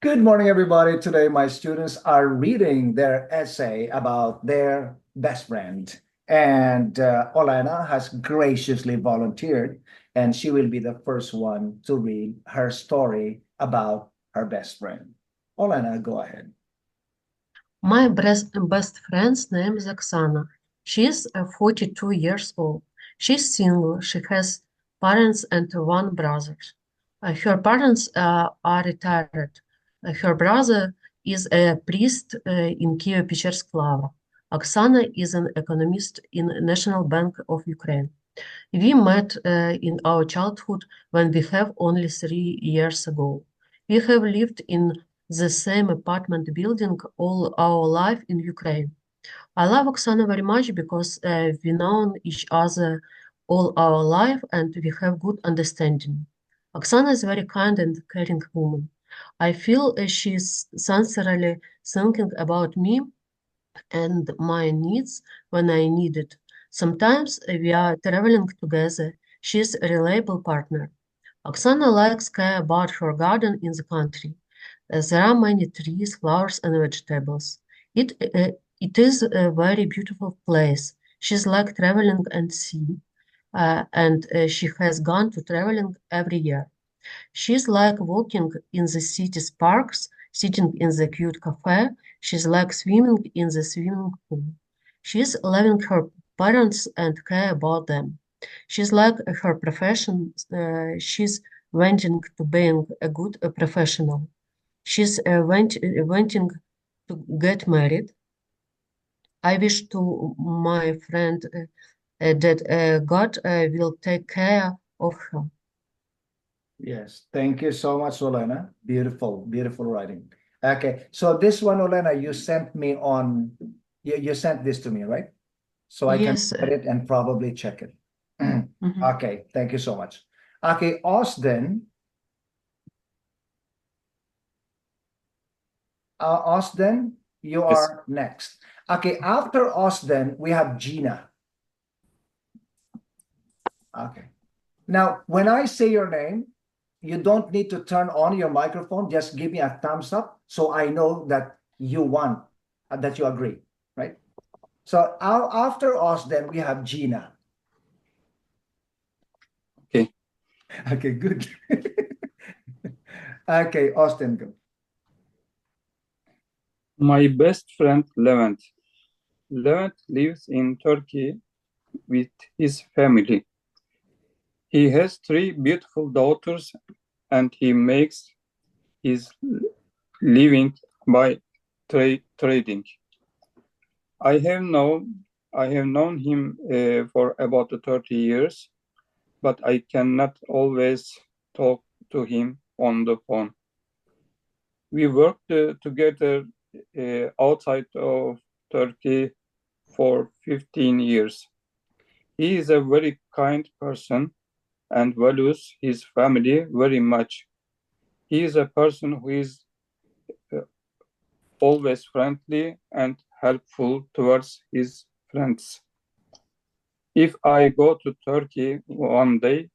Good morning, everybody. Today, my students are reading their essay about their best friend. And Olena has graciously volunteered, and she will be the first one to read her story about her best friend. Olena, go ahead. My best friend's name is Oksana. She is 42 years old. She's single. She has parents and one brother. Her parents are retired. Her brother is a priest in Kievo-Pechersky. Oksana is an economist in National Bank of Ukraine. We met in our childhood when we have only 3 years ago. We have lived in the same apartment building all our life in Ukraine. I love Oksana very much because we known each other all our life and we have good understanding. Oksana is a very kind and caring woman. I feel she's sincerely thinking about me and my needs when I need it. Sometimes we are traveling together. She's a reliable partner. Oksana likes care about her garden in the country. There are many trees, flowers, and vegetables. It is a very beautiful place. She's like traveling and see, and she has gone to traveling every year. She's like walking in the city's parks, sitting in the cute cafe. She's like swimming in the swimming pool. She's loving her parents and care about them. She's like her profession. She's wanting to being a good professional. She's wanting to get married. I wish to my friend that God will take care of her. Yes, thank you so much, Olena. Beautiful, beautiful writing. Okay, so this one, Olena, you sent me on, you sent this to me, right? So I can Yes. look at it and probably check it. Mhm. Okay, thank you so much. Okay, Austin, Austin, you Yes. are next. Okay, after Austin, we have Gina. Okay. Now, when I say your name, you don't need to turn on your microphone. Just give me a thumbs up so I know that you won, that you agree, right? So after Austin, we have Gina. Okay. Okay, good. Okay, Austin, go. My best friend Levent. Levent lives in Turkey with his family. He has three beautiful daughters and he makes his living by trading. I have known I have known him for about 30 years, but I cannot always talk to him on the phone. We worked together outside of Turkey for 15 years. He is a very kind person and values his family very much. He is a person who is uh, always friendly and helpful towards his friends. If I go to Turkey one day,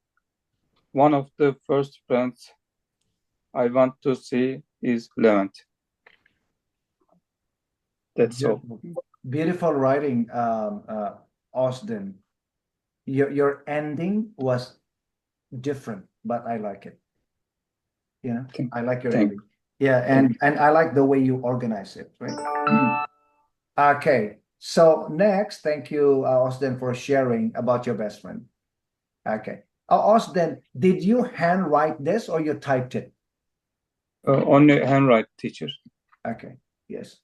one of the first friends I want to see is Levent. That's all. Beautiful, beautiful writing, Austin. Your ending was different, but I like it. You know, Thank, I like your thank, ending. Yeah, thank and I like the way you organize it, right? Okay, so next, thank you, Austin, for sharing about your best friend. Okay. Austin, did you handwrite this or you typed it? Only handwrite teacher. Okay, yes.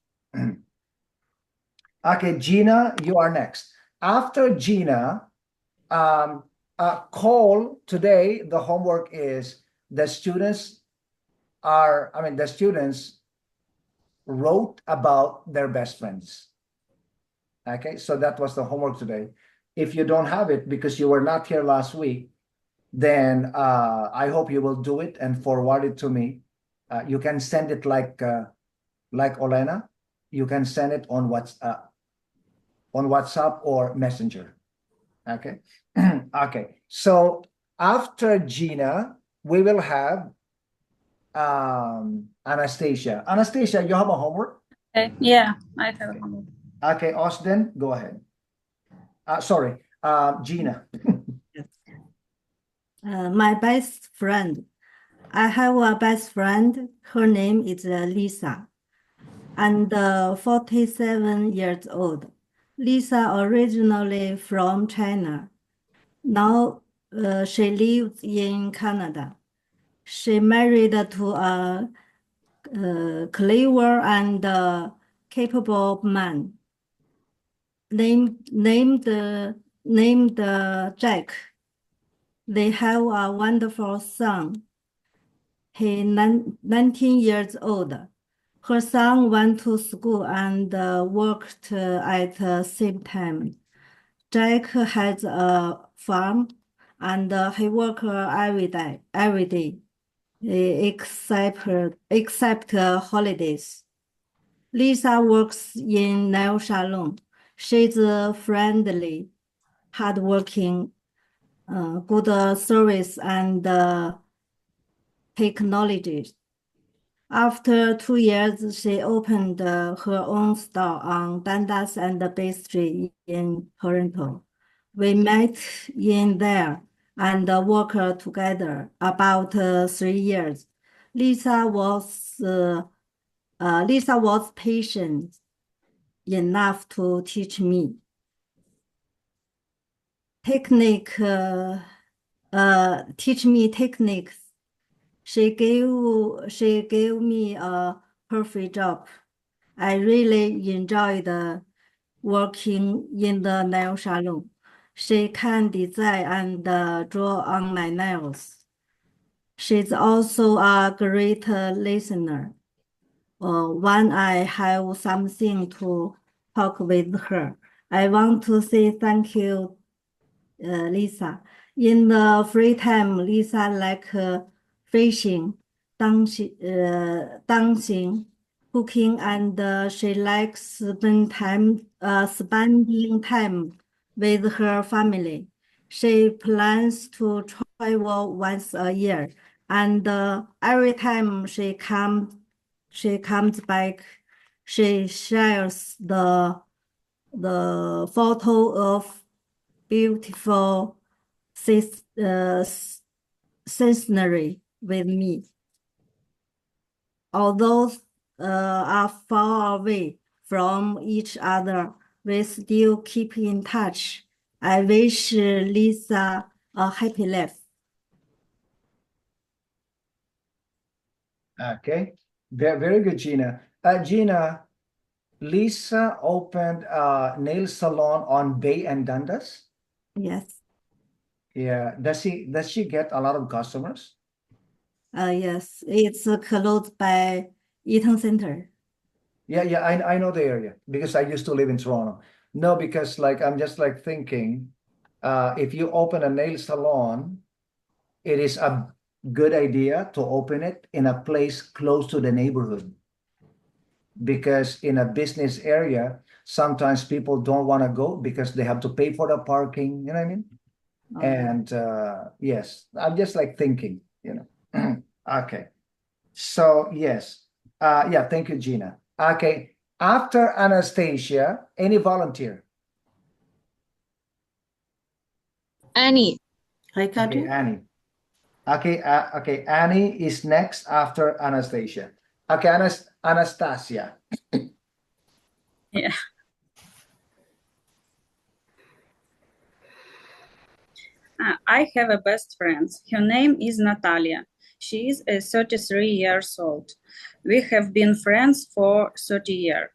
Okay, Gina, you are next. After Gina, um, call today, the homework is the students the students wrote about their best friends. Okay, so that was the homework today. If you don't have it because you were not here last week, then I hope you will do it and forward it to me. You can send it like Olena. You can send it on WhatsApp or Messenger. Okay. Okay. So after Gina, we will have Anastasia. Anastasia, you have a homework? Okay. Yeah, I have homework. Okay, Austin, go ahead. Sorry, Gina. My best friend. I have a best friend. Her name is Lisa, and 47 years old. Lisa originally from China. Now she lives in Canada. She married to a clever and capable man named Jack. They have a wonderful son. He 19 years old. Her son went to school and worked at the same time. Jack has a farm and he works every day, except holidays. Lisa works in nail salon. She's friendly, hardworking, good service and technology. After 2 years, she opened her own store on Dundas and Bay Street in Toronto. We met in there and worked together about 3 years. Lisa was patient enough to teach me techniques. She gave me a perfect job. I really enjoyed working in the nail salon. She can design and draw on my nails. She's also a great listener. When I have something to talk with her, I want to say thank you, Lisa. In the free time, Lisa like fishing, dancing, cooking, and she likes spending time with her family. She plans to travel once a year, and every time she comes back, she shares the photo of beautiful scenery with me. Although are far away from each other, we still keep in touch. I wish Lisa a happy life. Okay, very good, Gina. Gina, Lisa opened a nail salon on Bay and Dundas. Yes. Yeah, does she get a lot of customers? Yes, it's close by Eaton Center. Yeah, I know the area because I used to live in Toronto. No, because like I'm just like thinking, if you open a nail salon, it is a good idea to open it in a place close to the neighborhood. Because in a business area, sometimes people don't want to go because they have to pay for the parking, you know what I mean? And yes, I'm just like thinking, Okay. So yes. Yeah, thank you, Gina. Okay. After Anastasia, any volunteer? Annie. Okay, Annie. Okay, Annie is next after Anastasia. Okay, Anastasia. Yeah. I have a best friend. Her name is Natalia. She is 33 years old. We have been friends for 30 years.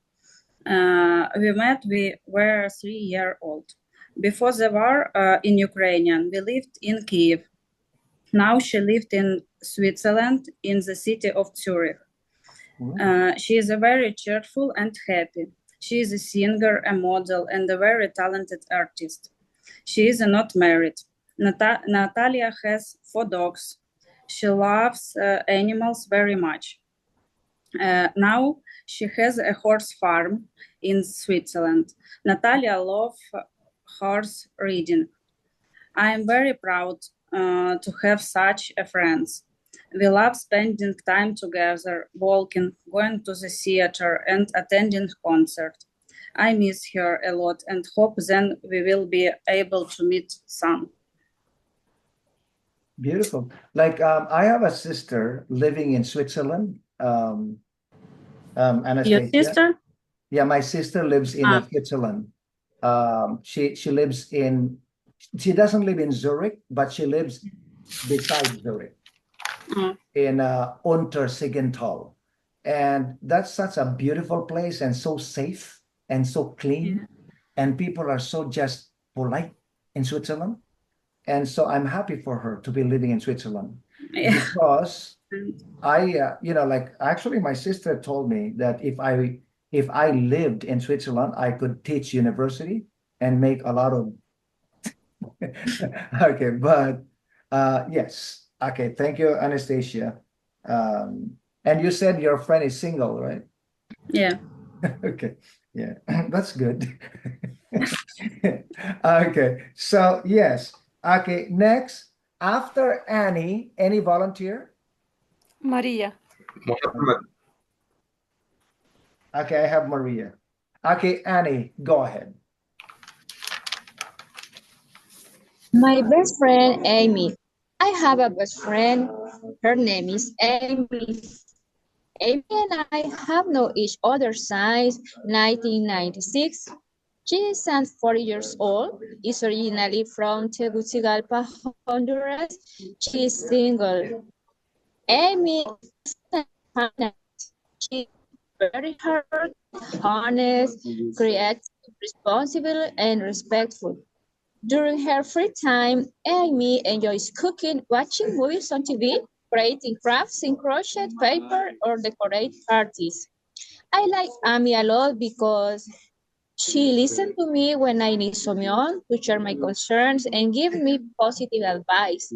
We met, we were 3 years old. Before the war in Ukraine, we lived in Kiev. Now she lived in Switzerland, in the city of Zurich. She is very cheerful and happy. She is a singer, a model, and a very talented artist. She is not married. Natalia has 4 dogs. She loves animals very much. Now she has a horse farm in Switzerland. Natalia loves horse riding. I am very proud to have such a friends. We love spending time together, walking, going to the theater, and attending concerts. I miss her a lot and hope then we will be able to meet soon. Beautiful. Like I have a sister living in Switzerland. Your Anastasia. sister? Yeah, my sister lives in Switzerland. She lives in. She doesn't live in Zurich, but she lives beside Zurich in Untersiggenthal, and that's such a beautiful place and so safe and so clean, and people are so just polite in Switzerland. And so I'm happy for her to be living in Switzerland because I, like actually my sister told me that if I lived in Switzerland, I could teach university and make a lot of. Okay, but yes. Okay, thank you, Anastasia. And you said your friend is single, right? Yeah. Okay, yeah, that's good. Okay, so yes. Okay, next, after Annie, any volunteer? Maria. Muhammad. Okay, I have Maria. Okay, Annie, go ahead. My best friend, Amy. I have a best friend. Her name is Amy. Amy and I have known each other since 1996. She is 40 years old, is originally from Tegucigalpa, Honduras. She is single. Amy is honest. She is very hard, honest, creative, responsible, and respectful. During her free time, Amy enjoys cooking, watching movies on TV, creating crafts in crochet paper, or decorate parties. I like Amy a lot because she listens to me when I need someone to share my concerns and give me positive advice.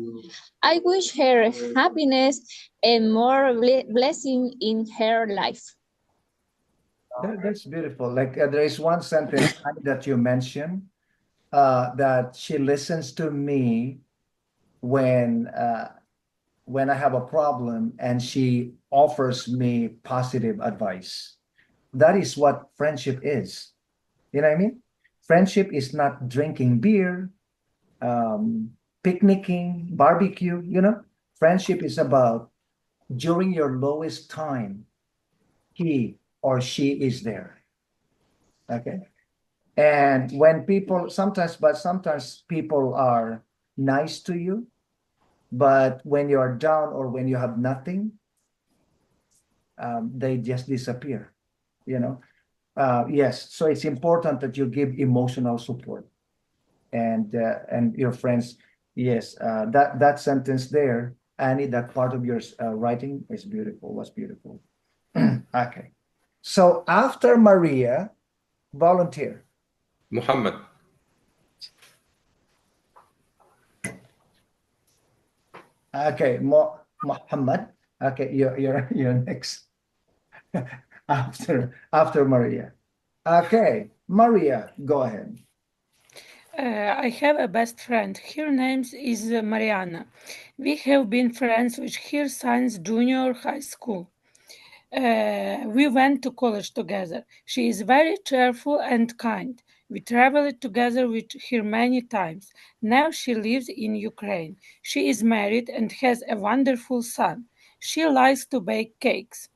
I wish her happiness and more blessing in her life. That's beautiful. Like there is one sentence that you mentioned that she listens to me when I have a problem and she offers me positive advice. That is what friendship is. You know what I mean? Friendship is not drinking beer, picnicking, barbecue, Friendship is about during your lowest time, he or she is there. Okay. And when people sometimes people are nice to you, but when you're down or when you have nothing, they just disappear, Yes, so it's important that you give emotional support and your friends. Yes, that sentence there, Annie, that part of your writing is beautiful. Was beautiful. Okay, so after Maria, volunteer. Muhammad. Okay, Muhammad. Okay, you're next. after Maria. Okay, Maria, go ahead. I have a best friend. Her name is Mariana. We have been friends with her since junior high school. We went to college together. She is very cheerful and kind. We traveled together with her many times. Now she lives in Ukraine. She is married and has a wonderful son. She likes to bake cakes.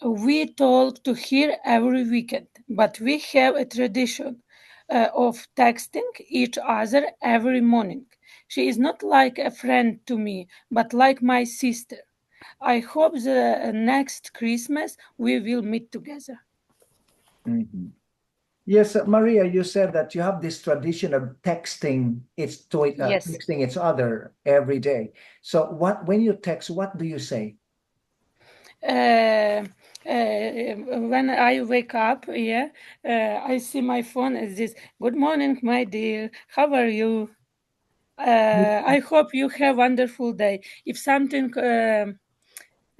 We talk to her every weekend, but we have a tradition of texting each other every morning. She is not like a friend to me, but like my sister. I hope the next Christmas we will meet together. Mhm. Yes, Maria, you said that you have this tradition of texting Yes. texting each other every day. So when you text, what do you say? When I wake up, I see my phone as this. Good morning, my dear. How are you? I hope you have a wonderful day. If something,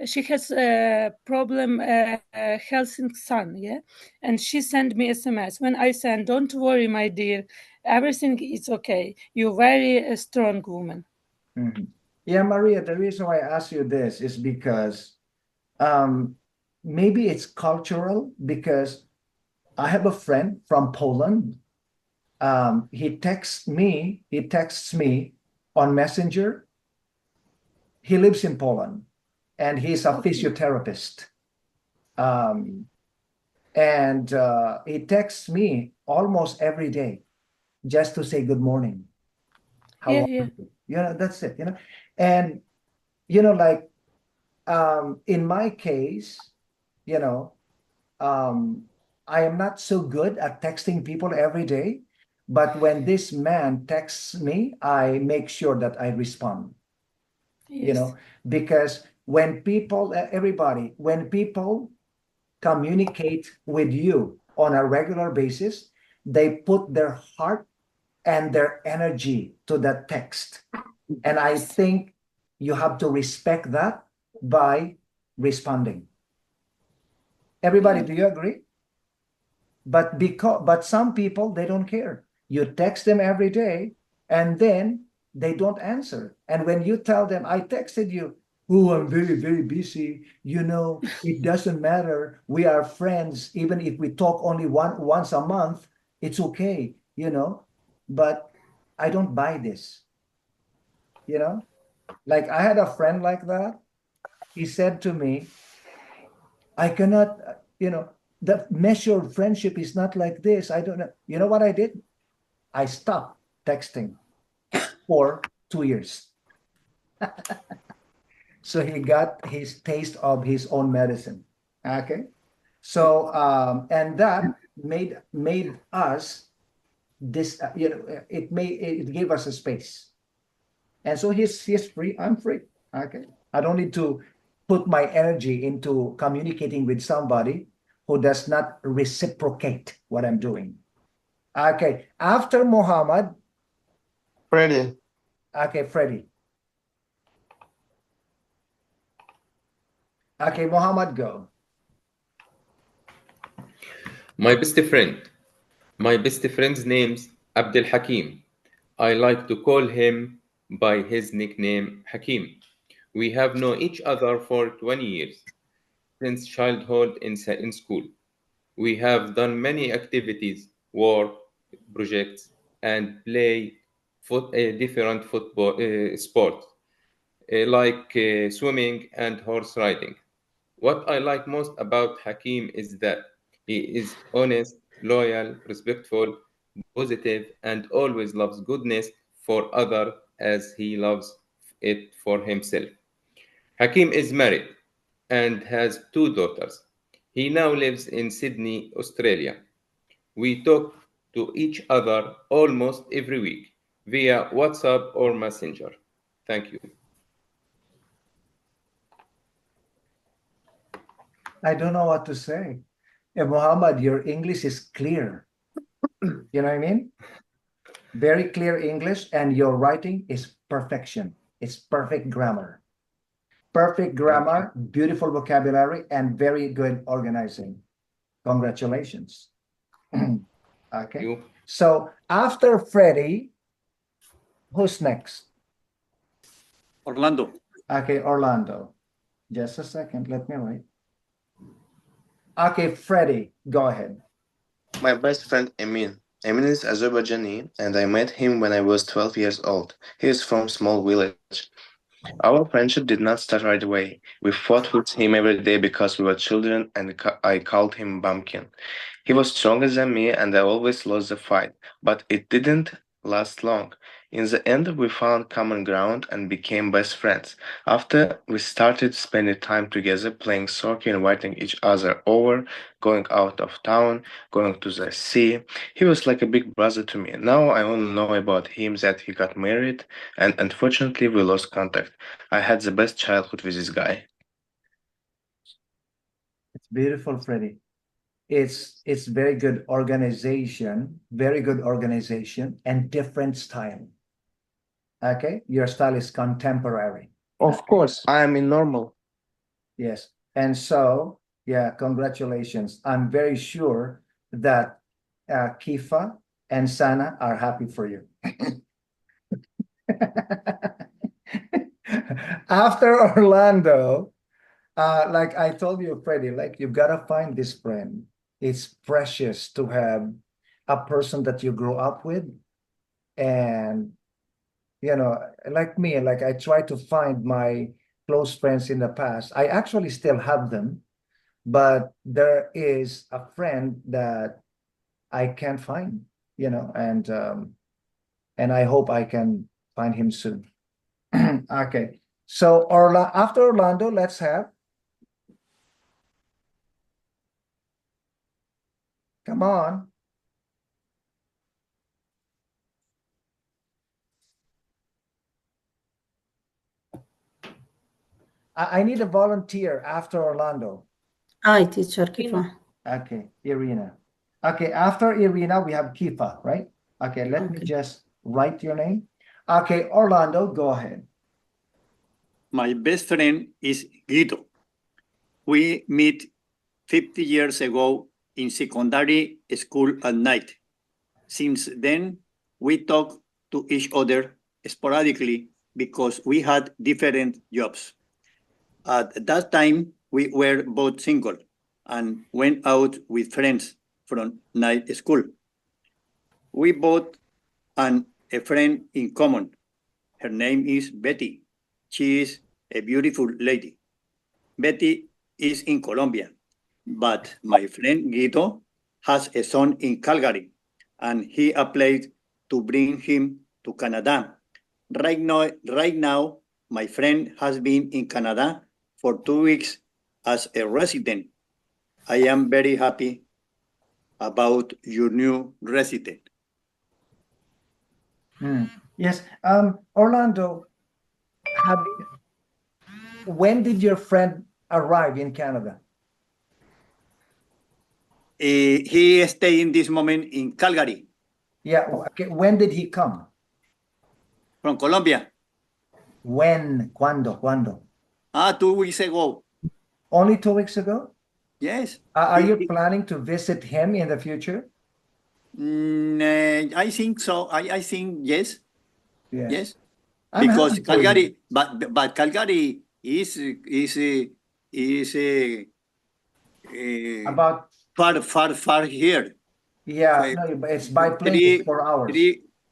she has a problem, health son, and she sent me SMS. When I send, don't worry, my dear, everything is okay. You're very strong woman. Mhm. Yeah, Maria, the reason why I ask you this is because maybe it's cultural, because I have a friend from Poland. He texts me on Messenger. He lives in Poland and he's a physiotherapist. And he texts me almost every day just to say good morning. How Yeah, are yeah. you? You know, that's it, you know. And like in my case, you know, I am not so good at texting people every day, but when this man texts me, I make sure that I respond, Yes. because when people, everybody, when people communicate with you on a regular basis, they put their heart and their energy to that text. And I think you have to respect that by responding. Everybody, do you agree? But some people, they don't care. You text them every day and then they don't answer. And when you tell them, I texted you, oh, I'm very, very busy. It doesn't matter. We are friends. Even if we talk only once a month, it's okay. But I don't buy this, you know? Like I had a friend like that. He said to me, I cannot, the measure of friendship is not like this. I don't know. You know what I did? I stopped texting for 2 years. So he got his taste of his own medicine. Okay. So, and that made us this, it gave us a space. And so he's free, I'm free. Okay. I don't need to put my energy into communicating with somebody who does not reciprocate what I'm doing. Okay. After Muhammad, Freddy. okay, Freddie. Okay, Muhammad, go. My best friend. My best friend's name's Abdul Hakim. I like to call him by his nickname Hakim. We have known each other for 20 years, since childhood in school. We have done many activities, work, projects, and play different football sports, like swimming and horse riding. What I like most about Hakim is that he is honest, loyal, respectful, positive, and always loves goodness for others as he loves it for himself. Hakim is married and has two daughters. He now lives in Sydney, Australia. We talk to each other almost every week via WhatsApp or Messenger. Thank you. I don't know what to say. Muhammad, your English is clear. You know what I mean? Very clear English, and your writing is perfection. It's perfect grammar. Perfect grammar, beautiful vocabulary, and very good organizing. Congratulations. Okay. You. So after Freddie, who's next? Orlando. Okay, Orlando. Just a second, let me write. Okay, Freddie, go ahead. My best friend Emin. Emin is Azerbaijani, and I met him when I was 12 years old. He is from small village. Our friendship did not start right away. We fought with him every day because we were children, and I called him Bumpkin. He was stronger than me, and I always lost the fight, but it didn't last long. In the end, we found common ground and became best friends. After we started spending time together, playing soccer, inviting each other over, going out of town, going to the sea, he was like a big brother to me. Now I only know about him that he got married, and unfortunately, we lost contact. I had the best childhood with this guy. It's beautiful, Freddie. It's very good organization, and different style. Okay, your style is contemporary. Of course, I am in normal. Yes, and so yeah, congratulations. I'm very sure that Kifa and Sana are happy for you. After Orlando, like I told you, Freddie, like you've got to find this friend. It's precious to have a person that you grew up with. And, like me, like I try to find my close friends in the past. I actually still have them, but there is a friend that I can't find, and I hope I can find him soon. Okay. So after Orlando, let's have. Come on. I need a volunteer after Orlando. Hi, teacher Kifa. Okay, Irina. Okay, after Irina, we have Kifa, right? Okay, let me just write your name. Okay, Orlando, go ahead. My best friend is Guido. We met 50 years ago in secondary school at night. Since then, we talk to each other sporadically because we had different jobs. At that time, we were both single and went out with friends from night school. We both and a friend in common. Her name is Betty. She is a beautiful lady. Betty is in Colombia, but my friend Guido has a son in Calgary, and he applied to bring him to Canada. Right now, my friend has been in Canada for 2 weeks as a resident. I am very happy about your new resident. Yes, Orlando, when did your friend arrive in Canada? He stay in this moment in Calgary. Yeah, okay. When did he come? From Colombia. When? ¿Cuándo? 2 weeks ago. Only 2 weeks ago? Yes. Are you planning to visit him in the future? I think so. I think yes. Yes. I'm Because happy for Calgary, you. but Calgary is About far here. Yeah, no, but it's by plane. It's 4 hours.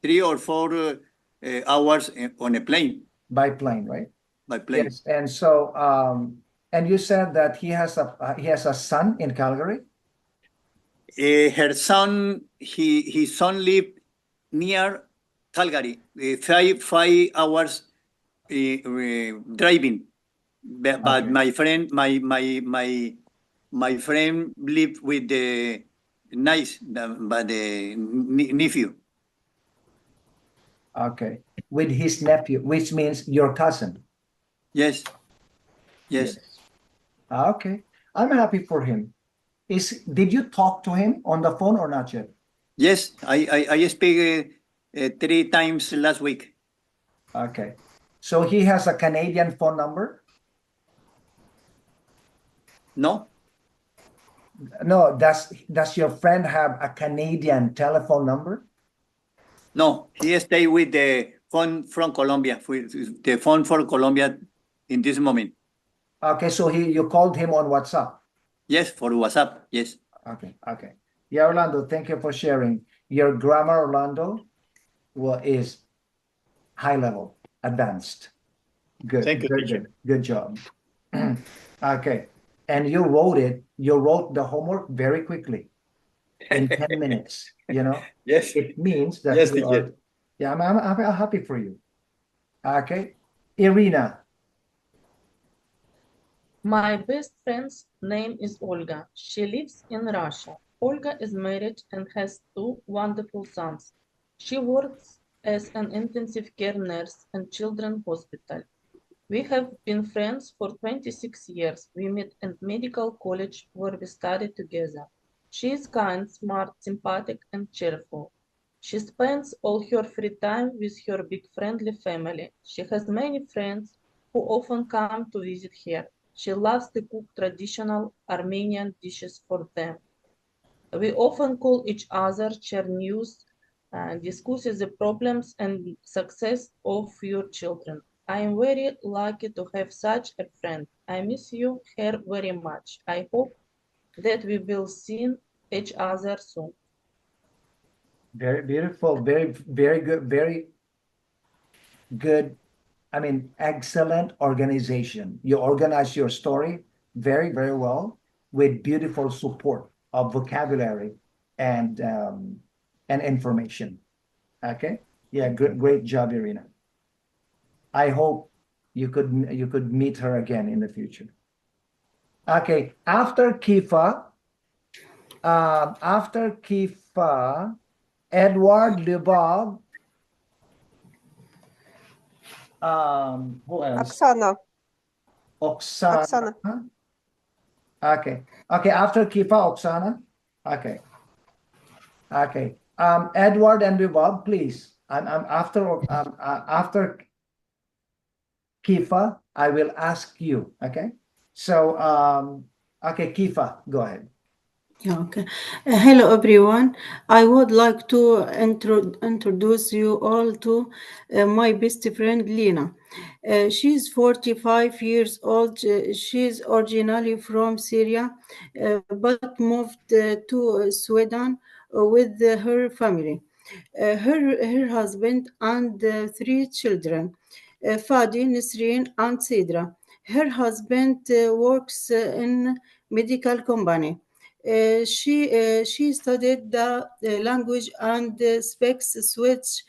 Three or 4 hours on a plane. By plane, right? By plane. Yes, and so and you said that he has a son in Calgary. Her son, his son lived near Calgary, 5 hours driving. But Okay. my friend, my friend lived with the nephew. Okay, with his nephew, which means your cousin. Yes. Yes. Okay, I'm happy for him. Did you talk to him on the phone or not yet? Yes, I speak 3 times last week. Okay, so he has a Canadian phone number? No. No, does your friend have a Canadian telephone number? No, he stay with the phone from Colombia, with the phone for Colombia in this moment. Okay, so you called him on WhatsApp? Yes, for WhatsApp, yes. Okay. Yeah, Orlando, thank you for sharing. Your grammar, Orlando, is high level, advanced. Good. Thank you, Very teacher. good. Good job. Okay. And you wrote the homework very quickly in 10 minutes, Yes. It means that Yes, you teacher. are, yeah, I'm happy for you. Okay. Irina. My best friend's name is Olga. She lives in Russia. Olga is married and has 2 wonderful sons. She works as an intensive care nurse in children's hospital. We have been friends for 26 years. We met at medical college where we studied together. She is kind, smart, sympathetic, and cheerful. She spends all her free time with her big friendly family. She has many friends who often come to visit her. She loves to cook traditional Armenian dishes for them. We often call each other, share news, and discuss the problems and success of your children. I am very lucky to have such a friend. I miss you her very much. I hope that we will see each other soon. Very beautiful, very good, very good. I mean, excellent organization. You organize your story very well with beautiful support of vocabulary and information. Okay. Yeah, great job, Irina. I hope you could meet her again in the future. Okay, after Kifa, Edward Lubov, who else? Oksana. Oksana. Okay. Okay, after Kifa, Oksana. Okay. Okay. Edward and Lubov, please. I'm after Kifa, I will ask you. Okay. So okay, Kifa, go ahead. Okay. Hello, everyone. I would like to introduce you all to my best friend Lina. She's 45 years old. She's originally from Syria, but moved to Sweden with her family. Her husband and three children, Fadi, Nisreen, and Sidra. Her husband works in medical company. She studied the language and speaks Swedish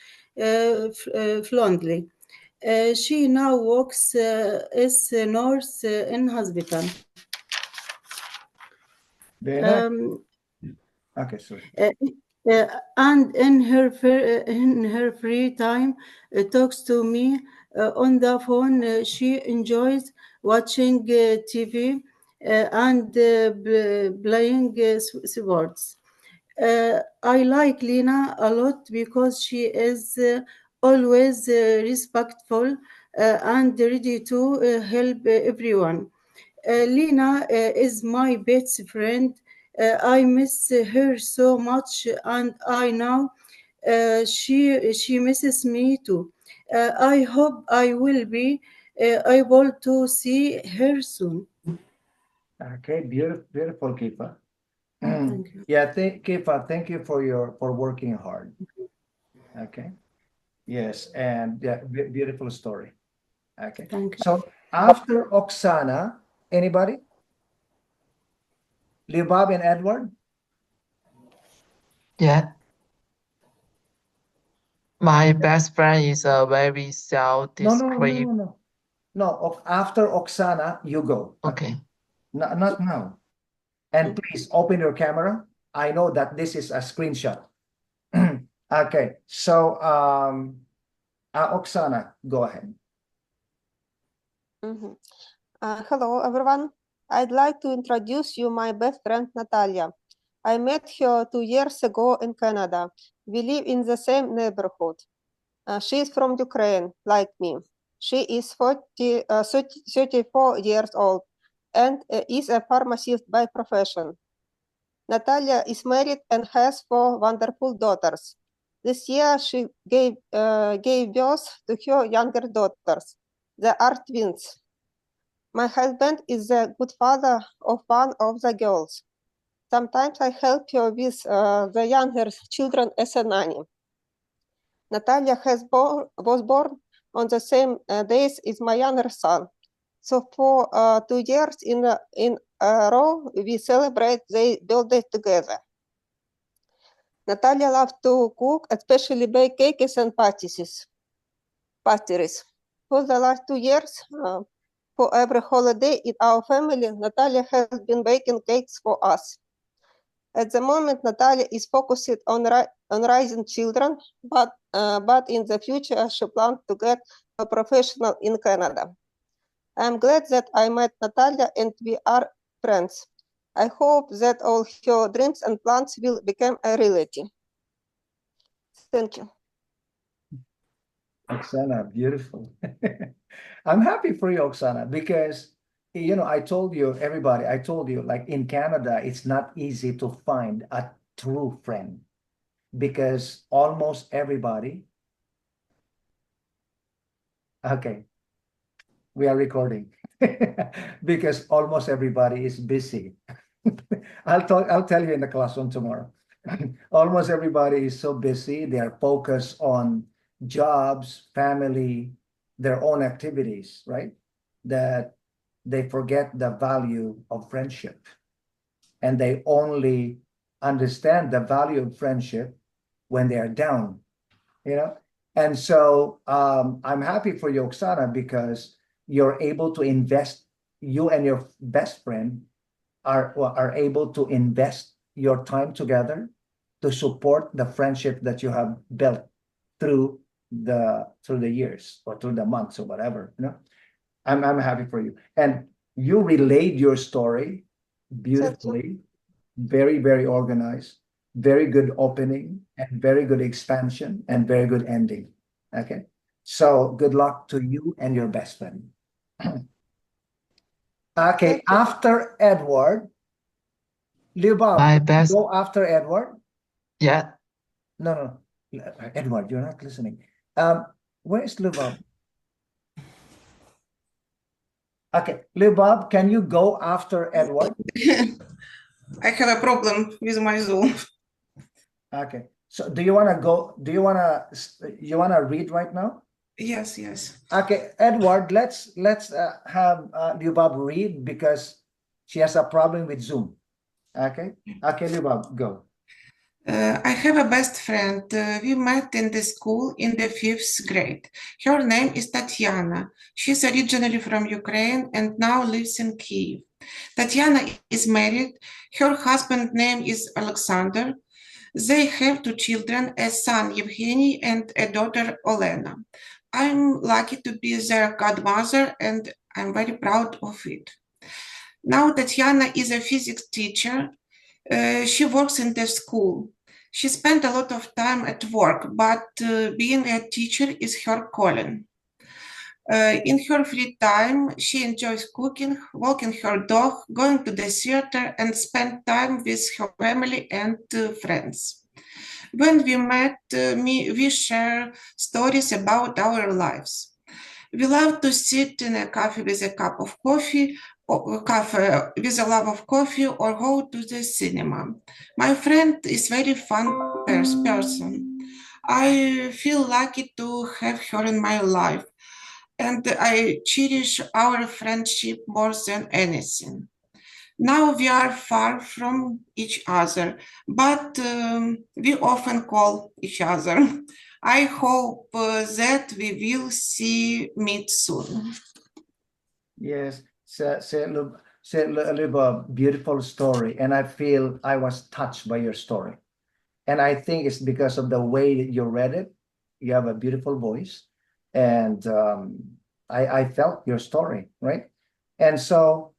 fluently. She now works as a nurse in hospital. Very nice. Okay, sorry. And in her free time, talks to me on the phone. She enjoys watching TV and playing sports. I like Lena a lot because she is always respectful and ready to help everyone. Lena is my best friend. I miss her so much, and I know she misses me too. I hope I will be able to see her soon. Okay, beautiful, Kifa. Thank you. Yeah, Kifa, thank you for working hard. Okay. Yes, and yeah, beautiful story. Okay. Thank you. So after Oksana, anybody? Bob and Edward? Yeah. My best friend is a very No. self-described. No, after Oksana, you go. Okay. Not now. And please open your camera. I know that this is a screenshot. Okay, so Oksana, go ahead. Hello, everyone. I'd like to introduce you my best friend, Natalia. I met her 2 years ago in Canada. We live in the same neighborhood. She is from Ukraine, like me. She is 34 years old and is a pharmacist by profession. Natalia is married and has 4 wonderful daughters. This year, she gave birth to her younger daughters. They are twins. My husband is the good father of one of the girls. Sometimes I help her with the younger children as a nanny. Natalia was born on the same days as my younger son. So for 2 years in a row, we celebrate their birthday together. Natalia loved to cook, especially bake cakes and pastries. For the last 2 years, for every holiday in our family, Natalia has been baking cakes for us. At the moment, Natalia is focused on raising children, but in the future, she plans to get a professional in Canada. I'm glad that I met Natalia and we are friends. I hope that all her dreams and plans will become a reality. Thank you. Oksana, beautiful. I'm happy for you, Oksana, because I told you, everybody, I told you, like in Canada, it's not easy to find a true friend because almost everybody. Okay. we are recording because almost everybody is busy. I'll tell you in the classroom tomorrow. Almost everybody is so busy. They are focused on jobs, family, their own activities, right? That they forget the value of friendship. And they only understand the value of friendship when they are down, you know? And so I'm happy for you, Oksana, because you're able to invest, you and your best friend are able to invest your time together to support the friendship that you have built through the years or through the months or whatever, you know. I'm happy for you. And you relayed your story beautifully, very, very organized, very good opening, and very good expansion, and very good ending. Okay. So good luck to you and your best friend. Okay, after Edward, Liubab, My best, go after Edward. yeah, No. Edward, you're not listening. Where is Liubab? Okay, Liubab, can you go after Edward? I have a problem with my Zoom. Okay. So do you want to go? Do you want to read right now? Yes. Okay, Edward, let's have Liubab read because she has a problem with Zoom. Okay, Liubab, go. I have a best friend. We met in the school in the 5th grade. Her name is Tatiana. She's originally from Ukraine and now lives in Kyiv. Tatiana is married. Her husband's name is Alexander. They have 2 children, a son, Evgeny, and a daughter, Olena. I'm lucky to be their godmother, and I'm very proud of it. Now, Tatiana is a physics teacher. She works in the school. She spent a lot of time at work, but being a teacher is her calling. In her free time, she enjoys cooking, walking her dog, going to the theater, and spend time with her family and friends. When we met, we share stories about our lives. We love to sit in a cafe with a cup of coffee, or cafe with a love of coffee, or go to the cinema. My friend is very fun person. I feel lucky to have her in my life, and I cherish our friendship more than anything. Now we are far from each other, but we often call each other. I hope that we will meet soon. Yes, Liubab, beautiful story, and I feel I was touched by your story. And I think it's because of the way that you read it. You have a beautiful voice, and I felt your story, right? And so,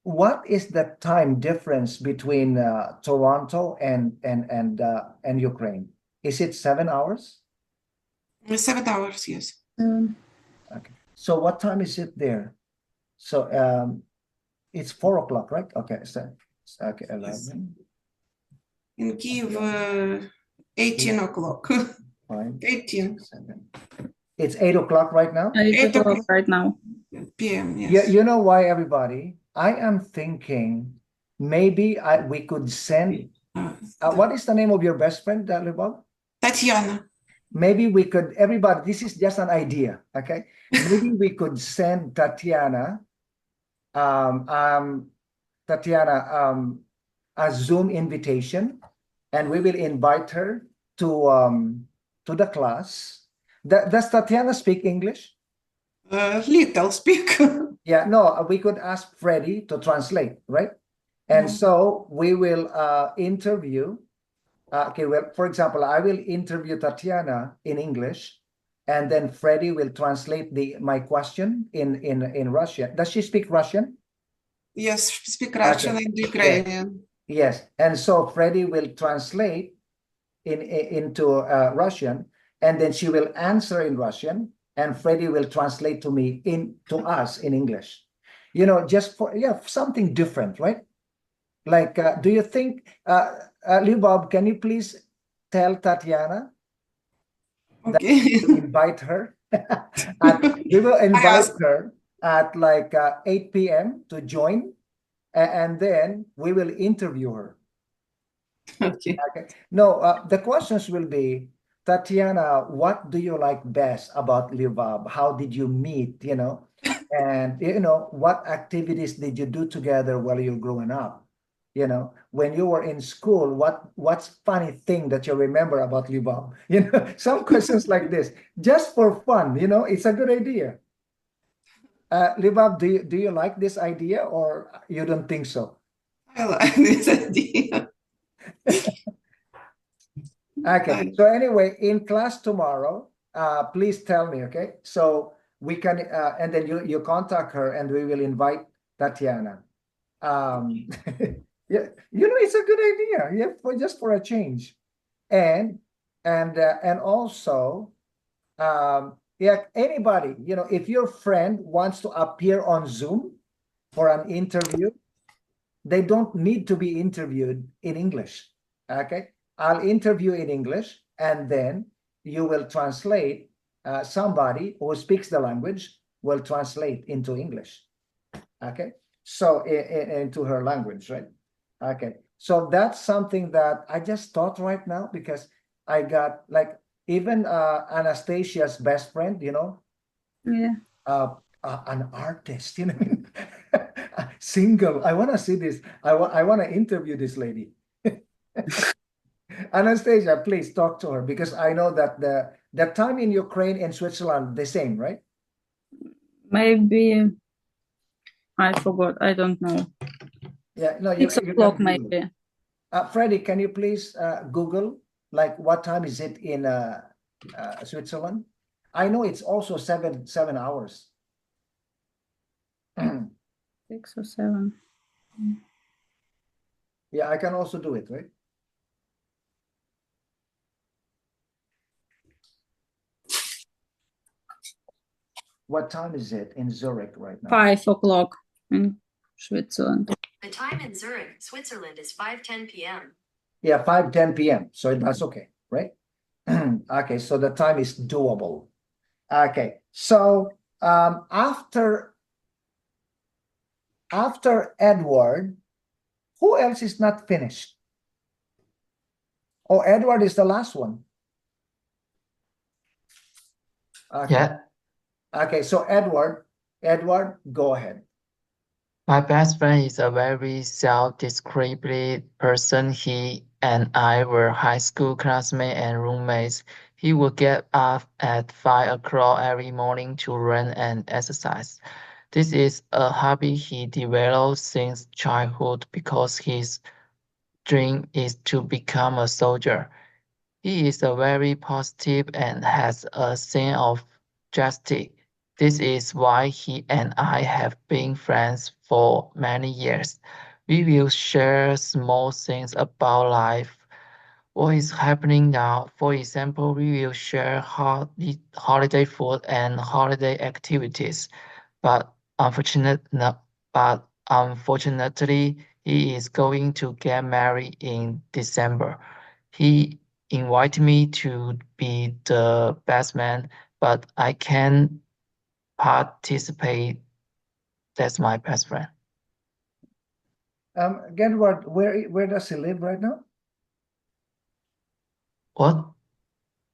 what is the time difference between Toronto and Ukraine? Is it 7 hours? 7 hours, yes. Okay. So what time is it there? So it's 4 o'clock, right? Okay. So okay, 11. In Kyiv, 18 o'clock. 5, 18. 7. It's 8 o'clock right now? 8 o'clock right now. PM, yes. Yeah, you know why, everybody? I am thinking maybe we could send. What is the name of your best friend, Liubab? Tatiana. Maybe we could, everybody, this is just an idea, okay? Maybe we could send Tatiana, a Zoom invitation, and we will invite her to the class. Does Tatiana speak English? Little speak. Yeah, no, we could ask Freddie to translate, right? And so we will interview. Okay, well, for example, I will interview Tatiana in English, and then Freddie will translate my question in Russian. Does she speak Russian? Yes, speak Russian and Ukrainian. Yes, and so Freddie will translate into Russian, and then she will answer in Russian, and Freddie will translate to us in English. You know, just for something different, right? Like, do you think, Liubab, can you please tell Tatiana that Okay. to invite her? We will invite asked- her at like 8 p.m. to join, and then we will interview her. Okay. Okay. No, the questions will be, Tatiana, what do you like best about Livab? How did you meet, And, what activities did you do together while you're growing up? When you were in school, what's funny thing that you remember about Livab? Some questions like this, just for fun, it's a good idea. Livab, do you like this idea or you don't think so? I like this idea. Okay, so anyway, in class tomorrow, please tell me, okay? So we can, and then you contact her and we will invite Tatiana. Yeah, it's a good idea, yeah, just for a change. And also, yeah, anybody, if your friend wants to appear on Zoom for an interview, they don't need to be interviewed in English, okay? I'll interview in English, and then you will translate. Somebody who speaks the language will translate into English, okay? So into her language, right? Okay, so that's something that I just thought right now because I got like even Anastasia's best friend, Yeah. an artist, single. I want to see this. I want to interview this lady. Anastasia, please talk to her because I know that the time in Ukraine and Switzerland the same, right? Maybe I forgot. I don't know. Yeah, no, 6 you o'clock can Google. maybe. Freddie, can you please Google like what time is it in Switzerland? I know it's also 7 hours. 6 or 7. Yeah, I can also do it, right? What time is it in Zurich right now? 5 o'clock in Switzerland. The time in Zurich, Switzerland is 5:10 p.m. Yeah, 5:10 p.m. So that's okay, right? Okay, so the time is doable. Okay, so after Edward, who else is not finished? Oh, Edward is the last one. Okay. Yeah. Okay, so Edward, go ahead. My best friend is a very self-described person. He and I were high school classmates and roommates. He would get up at 5 o'clock every morning to run and exercise. This is a hobby he developed since childhood because his dream is to become a soldier. He is a very positive and has a sense of justice. This is why he and I have been friends for many years. We will share small things about life, what is happening now. For example, we will share holiday food and holiday activities. But unfortunately, he is going to get married in December. He invited me to be the best man, but I can't participate. That's my best friend. Edward, where does he live right now? What?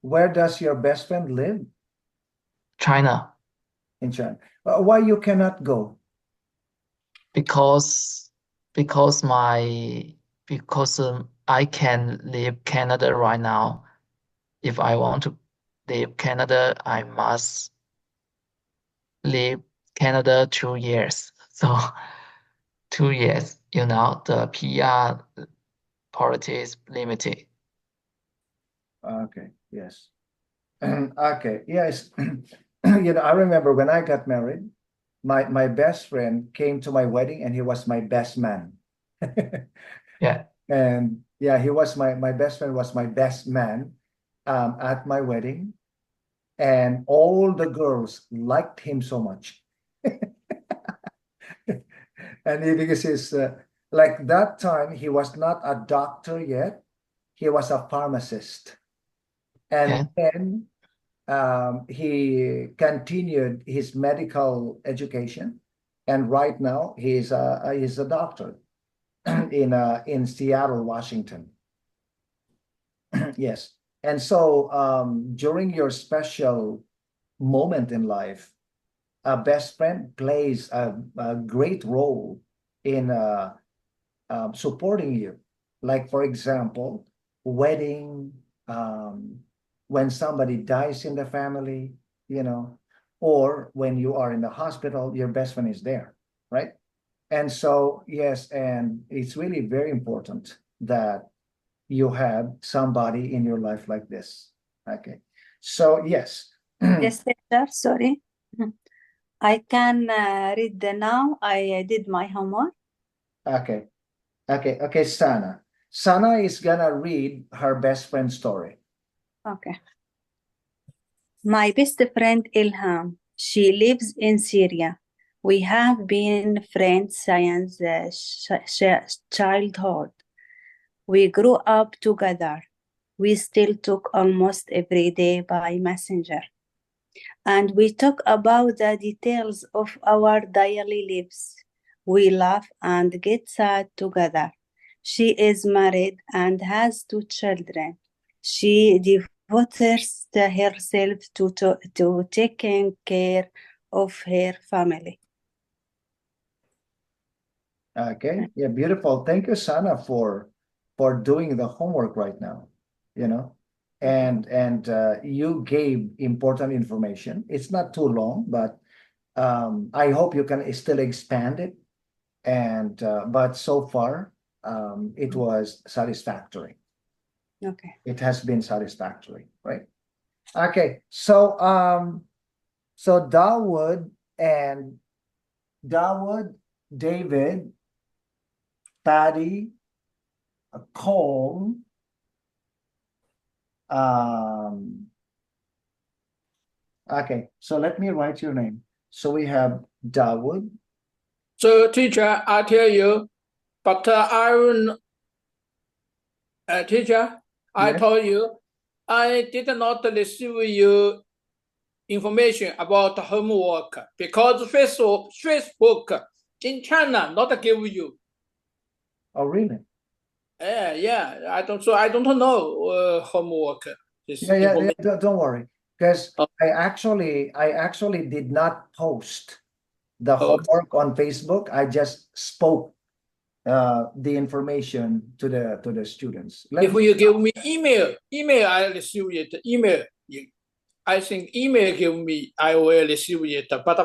Where does your best friend live? China. In China. Why you cannot go? Because I can leave Canada right now. If I want to leave Canada, I must leave Canada 2 years. So 2 years, the PR politics limited. Okay, yes. Okay, yes. I remember when I got married, my best friend came to my wedding and he was my best man. Yeah. And yeah, he was my best friend was my best man at my wedding. And all the girls liked him so much. And because he's like that time, he was not a doctor yet. He was a pharmacist. And then he continued his medical education, and right now he's a doctor in Seattle, Washington. Yes. And so during your special moment in life, a best friend plays a great role in supporting you. Like, for example, wedding, when somebody dies in the family, or when you are in the hospital, your best friend is there, right? And so, yes, and it's really very important that you have somebody in your life like this. Okay. So, yes. Yes, teacher, sorry. I can read now. I did my homework. Okay. Okay, Sana. Sana is gonna read her best friend story. Okay. My best friend Ilham. She lives in Syria. We have been friends since childhood. We grew up together. We still talk almost every day by messenger. And we talk about the details of our daily lives. We laugh and get sad together. She is married and has 2 children. She devotes herself to taking care of her family. Okay. Yeah, beautiful. Thank you, Sana, for doing the homework right now. And you gave important information. It's not too long, but I hope you can still expand it. And but so far, it was satisfactory. Okay. It has been satisfactory, right? Okay. So Dawood, David, Patty, Cole, okay, so let me write your name. So we have Dawood. So, teacher, I tell you, but I will, teacher, I Yes. told you, I did not receive your information about homework because Facebook in China not give you. Oh, really? Yeah, I don't know homework. Yeah, don't worry, because I actually did not post the homework on Facebook. I just spoke the information to the students. If you give me email, I receive it. Email, I think email give me, I will receive it. But